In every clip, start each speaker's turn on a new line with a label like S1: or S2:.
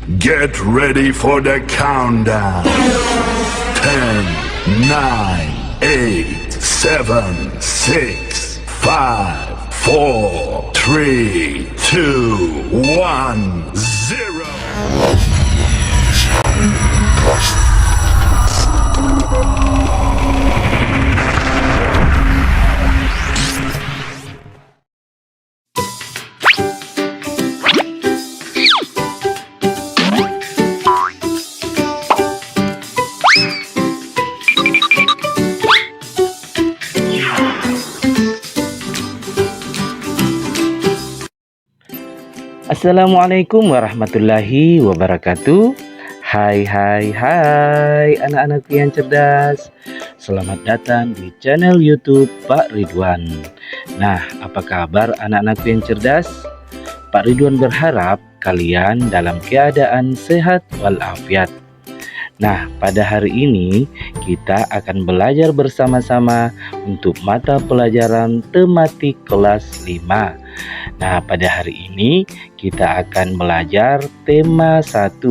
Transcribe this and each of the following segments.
S1: Get ready for the countdown. 10, 9, 8, 7, 6, 5, 4, 3, 2, 1, 0.
S2: Assalamualaikum warahmatullahi wabarakatuh. Hai anak-anakku yang cerdas. Selamat datang di channel YouTube Pak Ridwan. Nah, apa kabar anak-anakku yang cerdas? Pak Ridwan berharap kalian dalam keadaan sehat walafiat. Nah, pada hari ini kita akan belajar bersama-sama untuk mata pelajaran tematik kelas 5. Nah, pada hari ini kita akan belajar tema 1,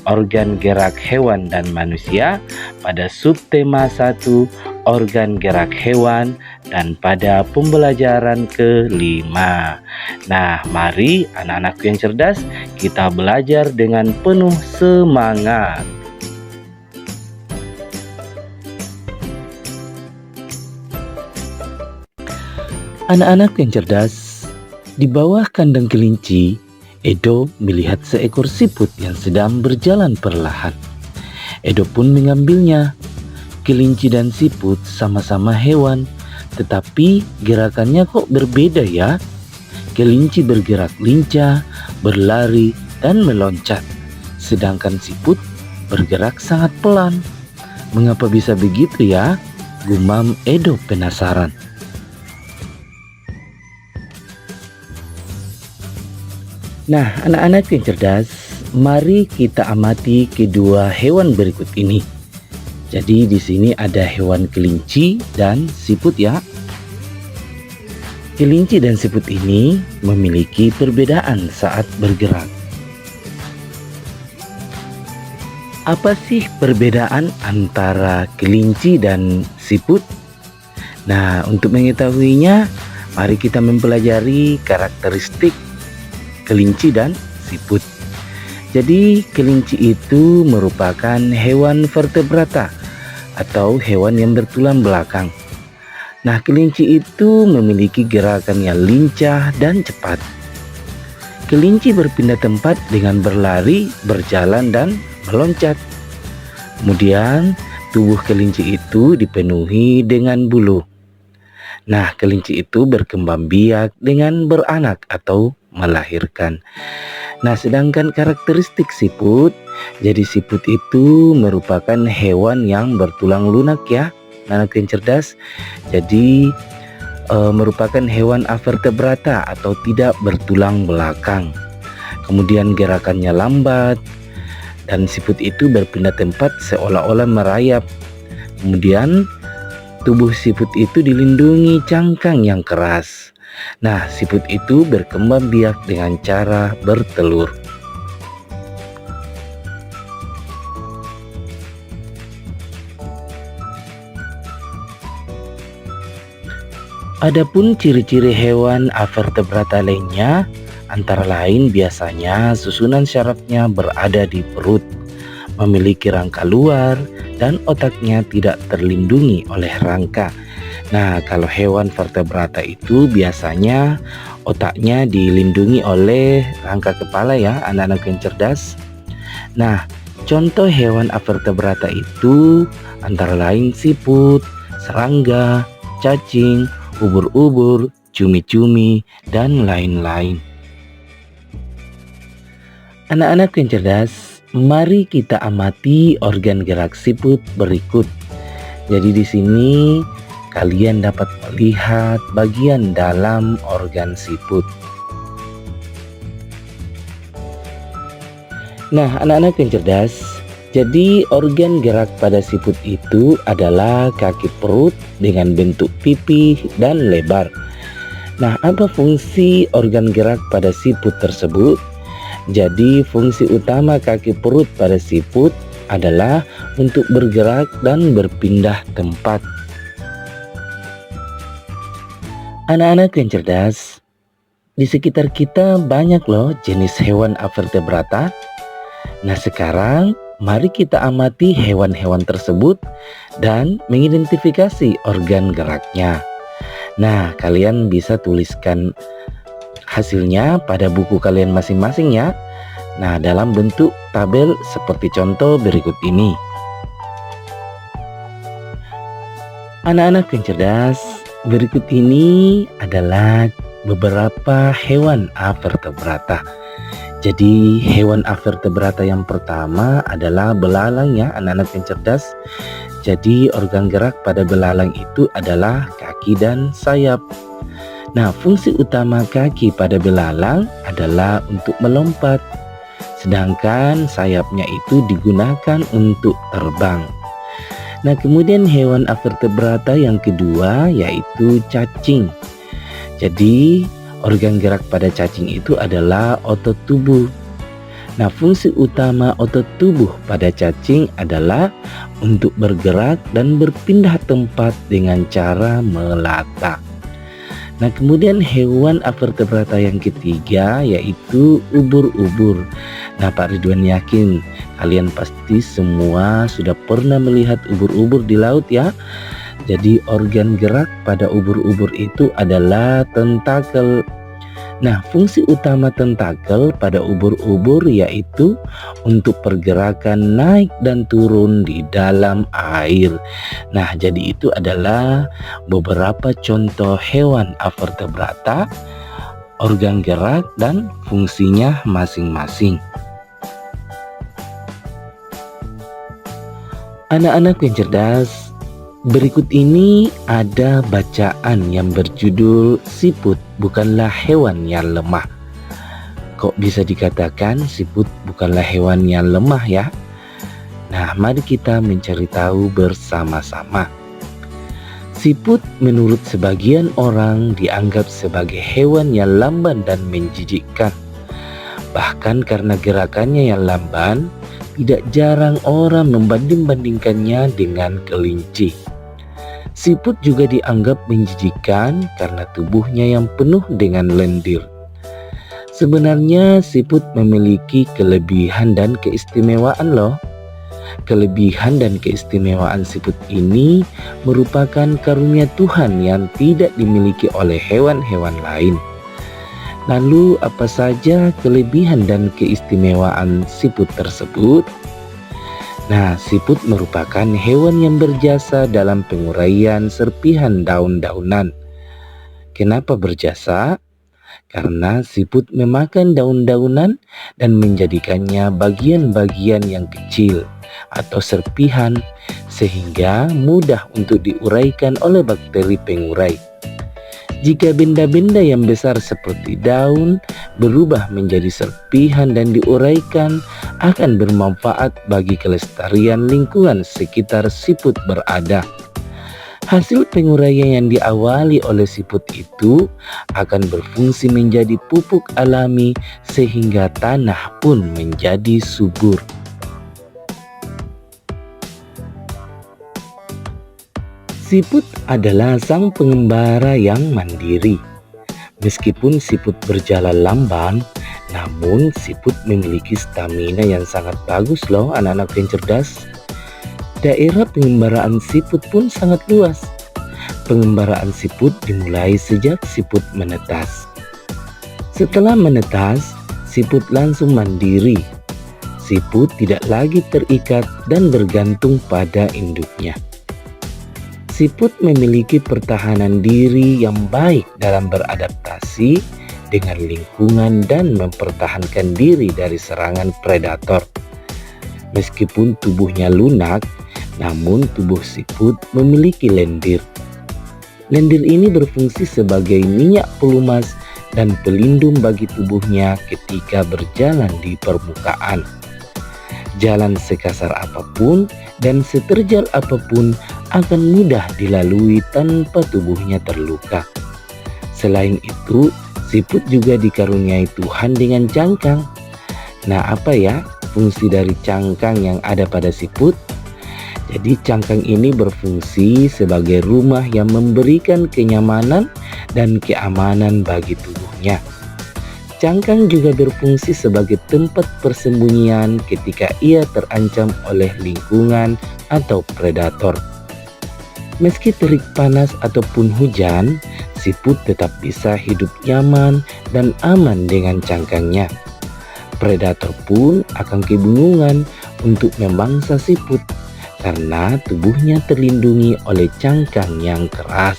S2: organ gerak hewan dan manusia, pada subtema 1, organ gerak hewan, dan pada pembelajaran ke-5. Nah, mari anak-anakku yang cerdas, kita belajar dengan penuh semangat. Anak-anak yang cerdas, di bawah kandang kelinci, Edo melihat seekor siput yang sedang berjalan perlahan. Edo pun mengambilnya. Kelinci dan siput sama-sama hewan, tetapi gerakannya kok berbeda ya? Kelinci bergerak lincah, berlari, dan meloncat, sedangkan siput bergerak sangat pelan. Mengapa bisa begitu ya? Gumam Edo penasaran. Nah, anak-anak yang cerdas, mari kita amati kedua hewan berikut ini. Jadi di sini ada hewan kelinci dan siput ya. Kelinci dan siput ini memiliki perbedaan saat bergerak. Apa sih perbedaan antara kelinci dan siput? Nah, untuk mengetahuinya, mari kita mempelajari karakteristik kelinci dan siput. Jadi kelinci itu merupakan hewan vertebrata atau hewan yang bertulang belakang. Nah, kelinci itu memiliki gerakan yang lincah dan cepat. Kelinci berpindah tempat dengan berlari, berjalan, dan meloncat. Kemudian tubuh kelinci itu dipenuhi dengan bulu. Nah, kelinci itu berkembang biak dengan beranak atau melahirkan. Nah, sedangkan karakteristik siput, jadi siput itu merupakan hewan yang bertulang lunak ya, anak yang cerdas. Jadi merupakan hewan avertebrata atau tidak bertulang belakang. Kemudian gerakannya lambat, dan siput itu berpindah tempat seolah-olah merayap. Kemudian tubuh siput itu dilindungi cangkang yang keras. Nah, siput itu berkembang biak dengan cara bertelur. Adapun ciri-ciri hewan avertebrata lainnya, antara lain biasanya susunan syarafnya berada di perut, memiliki rangka luar, dan otaknya tidak terlindungi oleh rangka. Nah, kalau hewan vertebrata itu biasanya otaknya dilindungi oleh rangka kepala ya, anak-anak yang cerdas. Nah, contoh hewan avertebrata itu antara lain siput, serangga, cacing, ubur-ubur, cumi-cumi, dan lain-lain. Anak-anak yang cerdas, mari kita amati organ gerak siput berikut. Jadi di sini kalian dapat melihat bagian dalam organ siput. Nah, anak-anak yang cerdas, jadi organ gerak pada siput itu adalah kaki perut dengan bentuk pipih dan lebar. Nah, apa fungsi organ gerak pada siput tersebut? Jadi fungsi utama kaki perut pada siput adalah untuk bergerak dan berpindah tempat. Anak-anak yang cerdas, di sekitar kita banyak loh jenis hewan avertebrata. Nah sekarang mari kita amati hewan-hewan tersebut dan mengidentifikasi organ geraknya. Nah kalian bisa tuliskan hasilnya pada buku kalian masing-masing ya. Nah dalam bentuk tabel seperti contoh berikut ini. Anak-anak yang cerdas, berikut ini adalah beberapa hewan avertebrata. Jadi hewan avertebrata yang pertama adalah belalang ya anak-anak yang cerdas. Jadi organ gerak pada belalang itu adalah kaki dan sayap. Nah fungsi utama kaki pada belalang adalah untuk melompat, sedangkan sayapnya itu digunakan untuk terbang. Nah kemudian hewan avertebrata yang kedua yaitu cacing. Jadi organ gerak pada cacing itu adalah otot tubuh. Nah fungsi utama otot tubuh pada cacing adalah untuk bergerak dan berpindah tempat dengan cara melata. Nah kemudian hewan avertebrata yang ketiga yaitu ubur-ubur. Nah Pak Ridwan yakin kalian pasti semua sudah pernah melihat ubur-ubur di laut ya. Jadi organ gerak pada ubur-ubur itu adalah tentakel. Nah fungsi utama tentakel pada ubur-ubur yaitu untuk pergerakan naik dan turun di dalam air. Nah jadi itu adalah beberapa contoh hewan avertebrata, organ gerak dan fungsinya masing-masing. Anak-anak yang cerdas, berikut ini ada bacaan yang berjudul siput bukanlah hewan yang lemah. Kok bisa dikatakan siput bukanlah hewan yang lemah ya? Nah mari kita mencari tahu bersama-sama. Siput menurut sebagian orang dianggap sebagai hewan yang lamban dan menjijikkan. Bahkan karena gerakannya yang lamban, tidak jarang orang membanding-bandingkannya dengan kelinci. Siput juga dianggap menjijikkan karena tubuhnya yang penuh dengan lendir. Sebenarnya siput memiliki kelebihan dan keistimewaan loh. Kelebihan dan keistimewaan siput ini merupakan karunia Tuhan yang tidak dimiliki oleh hewan-hewan lain. Lalu apa saja kelebihan dan keistimewaan siput tersebut? Nah, siput merupakan hewan yang berjasa dalam penguraian serpihan daun-daunan. Kenapa berjasa? Karena siput memakan daun-daunan dan menjadikannya bagian-bagian yang kecil atau serpihan sehingga mudah untuk diuraikan oleh bakteri pengurai. Jika benda-benda yang besar seperti daun berubah menjadi serpihan dan diuraikan, akan bermanfaat bagi kelestarian lingkungan sekitar siput berada. Hasil penguraian yang diawali oleh siput itu akan berfungsi menjadi pupuk alami sehingga tanah pun menjadi subur. Siput adalah sang pengembara yang mandiri. Meskipun siput berjalan lamban, namun siput memiliki stamina yang sangat bagus loh anak-anak yang cerdas. Daerah pengembaraan siput pun sangat luas. Pengembaraan siput dimulai sejak siput menetas. Setelah menetas, siput langsung mandiri. Siput tidak lagi terikat dan bergantung pada induknya. Siput memiliki pertahanan diri yang baik dalam beradaptasi dengan lingkungan dan mempertahankan diri dari serangan predator. Meskipun tubuhnya lunak, namun tubuh siput memiliki lendir. Lendir ini berfungsi sebagai minyak pelumas dan pelindung bagi tubuhnya ketika berjalan di permukaan. Jalan sekasar apapun dan seterjal apapun akan mudah dilalui tanpa tubuhnya terluka. Selain itu, siput juga dikaruniai Tuhan dengan cangkang. Nah, apa ya fungsi dari cangkang yang ada pada siput? Jadi cangkang ini berfungsi sebagai rumah yang memberikan kenyamanan dan keamanan bagi tubuhnya. Cangkang juga berfungsi sebagai tempat persembunyian ketika ia terancam oleh lingkungan atau predator. Meski terik panas ataupun hujan, siput tetap bisa hidup nyaman dan aman dengan cangkangnya. Predator pun akan kebingungan untuk memangsa siput karena tubuhnya terlindungi oleh cangkang yang keras.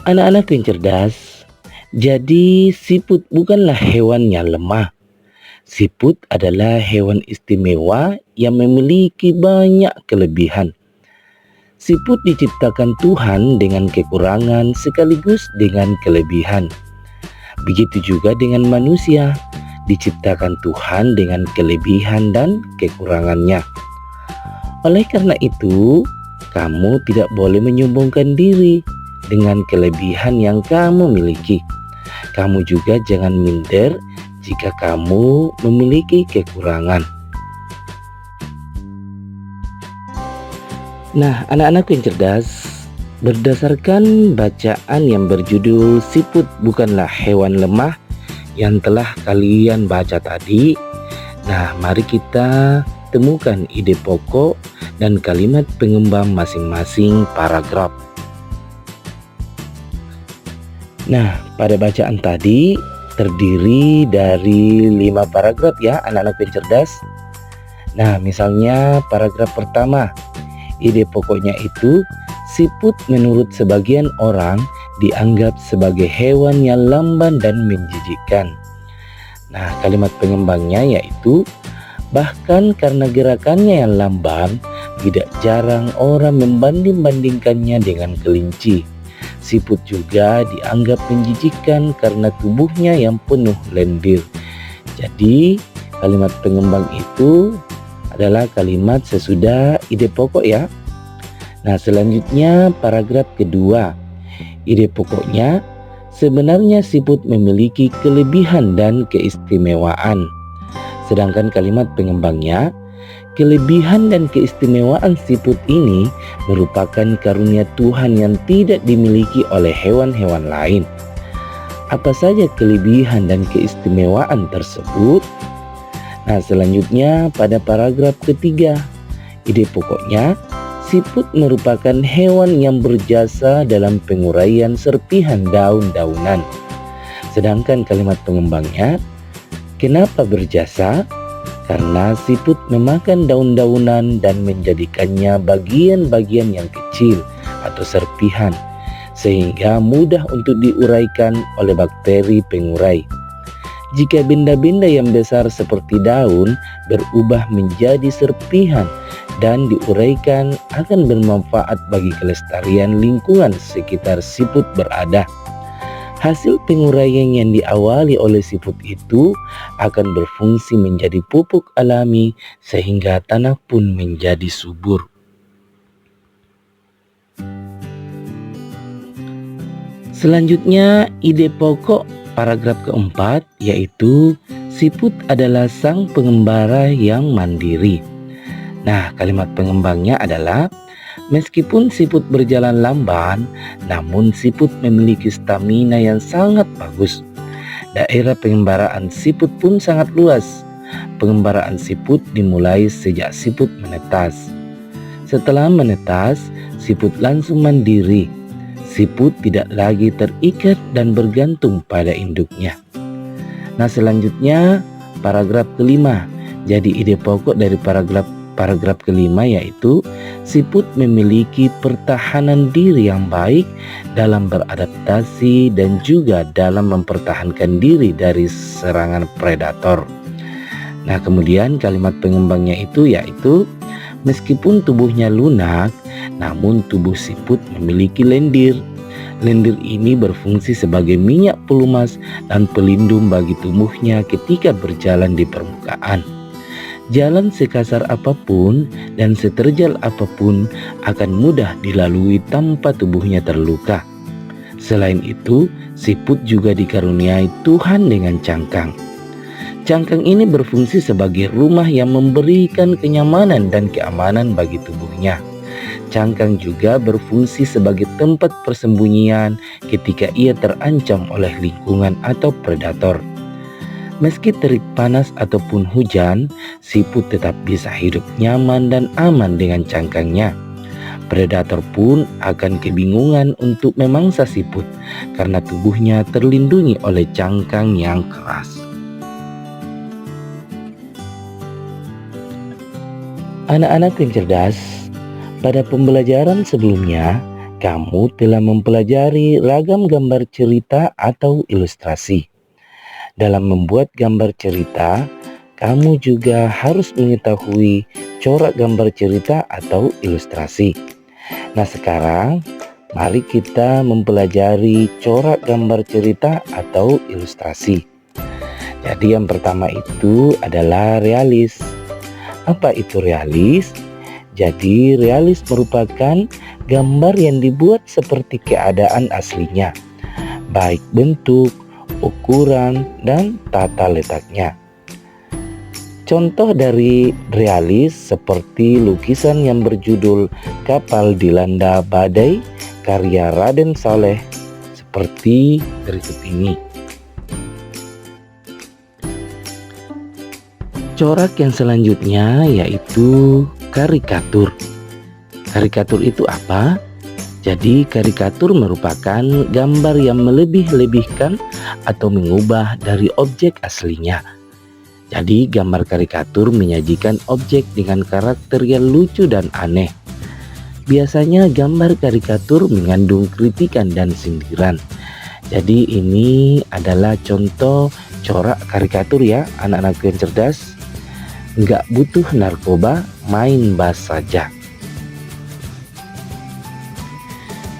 S2: Anak-anak yang cerdas, jadi siput bukanlah hewan yang lemah. Siput adalah hewan istimewa yang memiliki banyak kelebihan. Siput diciptakan Tuhan dengan kekurangan sekaligus dengan kelebihan. Begitu juga dengan manusia, diciptakan Tuhan dengan kelebihan dan kekurangannya. Oleh karena itu, kamu tidak boleh menyombongkan diri dengan kelebihan yang kamu miliki. Kamu juga jangan minder jika kamu memiliki kekurangan. Nah, anak-anak yang cerdas, berdasarkan bacaan yang berjudul "Siput Bukanlah Hewan Lemah" yang telah kalian baca tadi, nah mari kita temukan ide pokok dan kalimat pengembang masing-masing paragraf. Nah, pada bacaan tadi terdiri dari 5 paragraf ya anak-anak yang cerdas. Nah, misalnya paragraf pertama, ide pokoknya itu siput menurut sebagian orang dianggap sebagai hewan yang lamban dan menjijikkan. Nah, kalimat pengembangnya yaitu bahkan karena gerakannya yang lamban, tidak jarang orang membanding-bandingkannya dengan kelinci. Siput juga dianggap menjijikkan karena tubuhnya yang penuh lendir. Jadi, kalimat pengembang itu adalah kalimat sesudah ide pokok ya. Nah, selanjutnya paragraf kedua. Ide pokoknya, sebenarnya siput memiliki kelebihan dan keistimewaan. Sedangkan kalimat pengembangnya, kelebihan dan keistimewaan siput ini merupakan karunia Tuhan yang tidak dimiliki oleh hewan-hewan lain. Apa saja kelebihan dan keistimewaan tersebut? Nah, selanjutnya pada paragraf ketiga, ide pokoknya, siput merupakan hewan yang berjasa dalam penguraian serpihan daun-daunan. Sedangkan kalimat pengembangnya, kenapa berjasa? Karena siput memakan daun-daunan dan menjadikannya bagian-bagian yang kecil atau serpihan, sehingga mudah untuk diuraikan oleh bakteri pengurai. Jika benda-benda yang besar seperti daun berubah menjadi serpihan dan diuraikan, akan bermanfaat bagi kelestarian lingkungan sekitar siput berada. Hasil penguraian yang diawali oleh siput itu akan berfungsi menjadi pupuk alami sehingga tanah pun menjadi subur. Selanjutnya, ide pokok paragraf keempat yaitu siput adalah sang pengembara yang mandiri. Nah, kalimat pengembangnya adalah meskipun siput berjalan lamban, namun siput memiliki stamina yang sangat bagus. Daerah pengembaraan siput pun sangat luas. Pengembaraan siput dimulai sejak siput menetas. Setelah menetas, siput langsung mandiri. Siput tidak lagi terikat dan bergantung pada induknya. Nah, selanjutnya paragraf kelima. Jadi ide pokok dari paragraf kelima yaitu siput memiliki pertahanan diri yang baik dalam beradaptasi dan juga dalam mempertahankan diri dari serangan predator. Nah, kemudian kalimat pengembangnya itu yaitu meskipun tubuhnya lunak, namun tubuh siput memiliki lendir. Lendir ini berfungsi sebagai minyak pelumas dan pelindung bagi tubuhnya ketika berjalan di permukaan. Jalan sekasar apapun dan seterjal apapun akan mudah dilalui tanpa tubuhnya terluka. Selain itu, siput juga dikaruniai Tuhan dengan cangkang. Cangkang ini berfungsi sebagai rumah yang memberikan kenyamanan dan keamanan bagi tubuhnya. Cangkang juga berfungsi sebagai tempat persembunyian ketika ia terancam oleh lingkungan atau predator. Meski terik panas ataupun hujan, siput tetap bisa hidup nyaman dan aman dengan cangkangnya. Predator pun akan kebingungan untuk memangsa siput karena tubuhnya terlindungi oleh cangkang yang keras. Anak-anak yang cerdas, pada pembelajaran sebelumnya, kamu telah mempelajari ragam gambar cerita atau ilustrasi. Dalam membuat gambar cerita, kamu juga harus mengetahui corak gambar cerita atau ilustrasi. Nah, sekarang mari kita mempelajari corak gambar cerita atau ilustrasi. Jadi yang pertama itu adalah realis. Apa itu realis? Jadi realis merupakan gambar yang dibuat seperti keadaan aslinya, baik bentuk, ukuran, dan tata letaknya. Contoh dari realis seperti lukisan yang berjudul Kapal Dilanda Badai karya Raden Saleh seperti berikut ini. Corak yang selanjutnya yaitu karikatur. Karikatur itu apa? Jadi karikatur merupakan gambar yang melebih-lebihkan atau mengubah dari objek aslinya. Jadi gambar karikatur menyajikan objek dengan karakter yang lucu dan aneh. Biasanya gambar karikatur mengandung kritikan dan sindiran. Jadi ini adalah contoh corak karikatur ya anak-anak yang cerdas. Nggak butuh narkoba, main bass saja.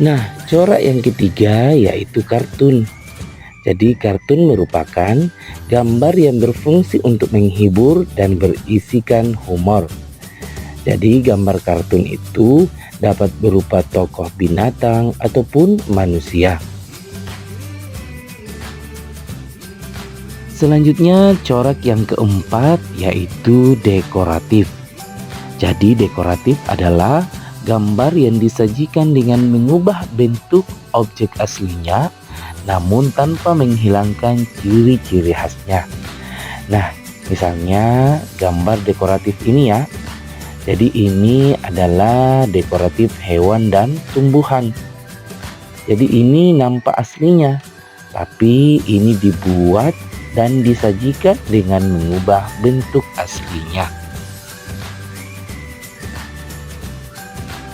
S2: Nah, corak yang ketiga yaitu kartun. Jadi kartun merupakan gambar yang berfungsi untuk menghibur dan berisikan humor. Jadi gambar kartun itu dapat berupa tokoh binatang ataupun manusia. Selanjutnya corak yang keempat yaitu dekoratif. Jadi dekoratif adalah gambar yang disajikan dengan mengubah bentuk objek aslinya namun tanpa menghilangkan ciri-ciri khasnya. Nah, misalnya gambar dekoratif ini ya. Jadi ini adalah dekoratif hewan dan tumbuhan. Jadi ini nampak aslinya, tapi ini dibuat dan disajikan dengan mengubah bentuk aslinya.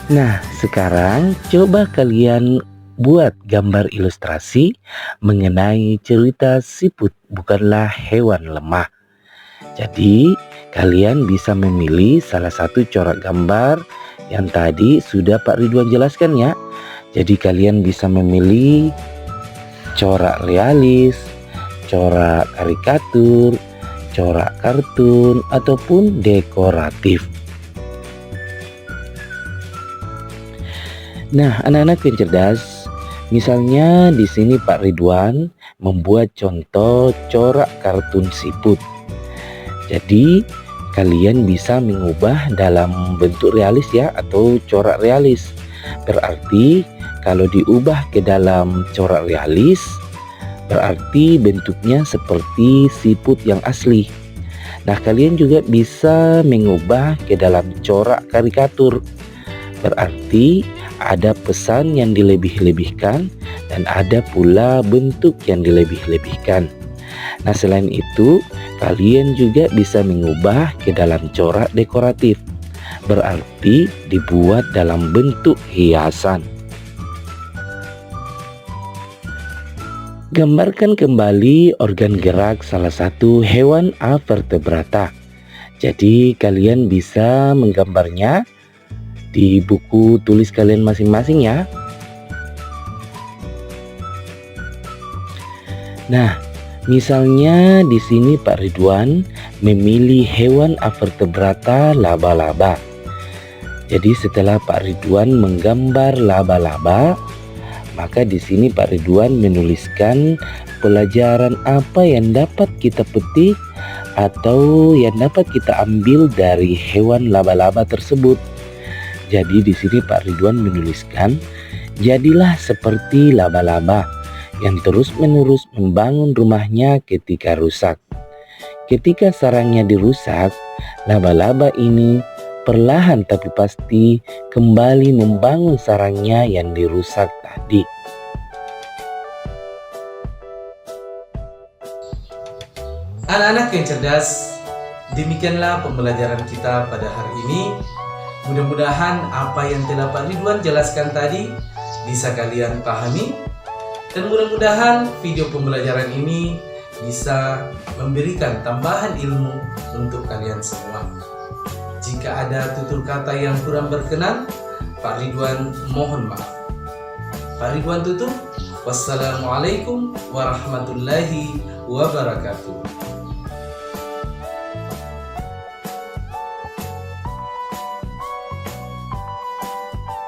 S2: Nah, sekarang coba kalian buat gambar ilustrasi mengenai cerita siput bukanlah hewan lemah. Jadi, kalian bisa memilih salah satu corak gambar yang tadi sudah Pak Ridwan jelaskan ya. Jadi kalian bisa memilih corak realis, corak karikatur, corak kartun, ataupun dekoratif. Nah, anak-anak yang cerdas, misalnya di sini Pak Ridwan membuat contoh corak kartun siput. Jadi, kalian bisa mengubah dalam bentuk realis ya atau corak realis. Berarti kalau diubah ke dalam corak realis, berarti bentuknya seperti siput yang asli. Nah, kalian juga bisa mengubah ke dalam corak karikatur. Berarti ada pesan yang dilebih-lebihkan dan ada pula bentuk yang dilebih-lebihkan. Nah, selain itu, kalian juga bisa mengubah ke dalam corak dekoratif. Berarti dibuat dalam bentuk hiasan. Gambarkan kembali organ gerak salah satu hewan avertebrata. Jadi kalian bisa menggambarnya di buku tulis kalian masing-masing ya. Nah, misalnya di sini Pak Ridwan memilih hewan avertebrata laba-laba. Jadi setelah Pak Ridwan menggambar laba-laba, Maka di sini Pak Ridwan menuliskan pelajaran apa yang dapat kita petik atau yang dapat kita ambil dari hewan laba-laba tersebut. Jadi di sini Pak Ridwan menuliskan, jadilah seperti laba-laba yang terus-menerus membangun rumahnya ketika rusak. Ketika sarangnya dirusak, laba-laba ini perlahan tapi pasti kembali membangun sarangnya yang dirusak tadi.
S3: Anak-anak yang cerdas, demikianlah pembelajaran kita pada hari ini. Mudah-mudahan apa yang telah Pak Ridwan jelaskan tadi bisa kalian pahami, dan mudah-mudahan video pembelajaran ini bisa memberikan tambahan ilmu untuk kalian semua. Jika ada tutur kata yang kurang berkenan, Pak Ridwan mohon maaf. Pak Ridwan tutup. Wassalamualaikum warahmatullahi wabarakatuh.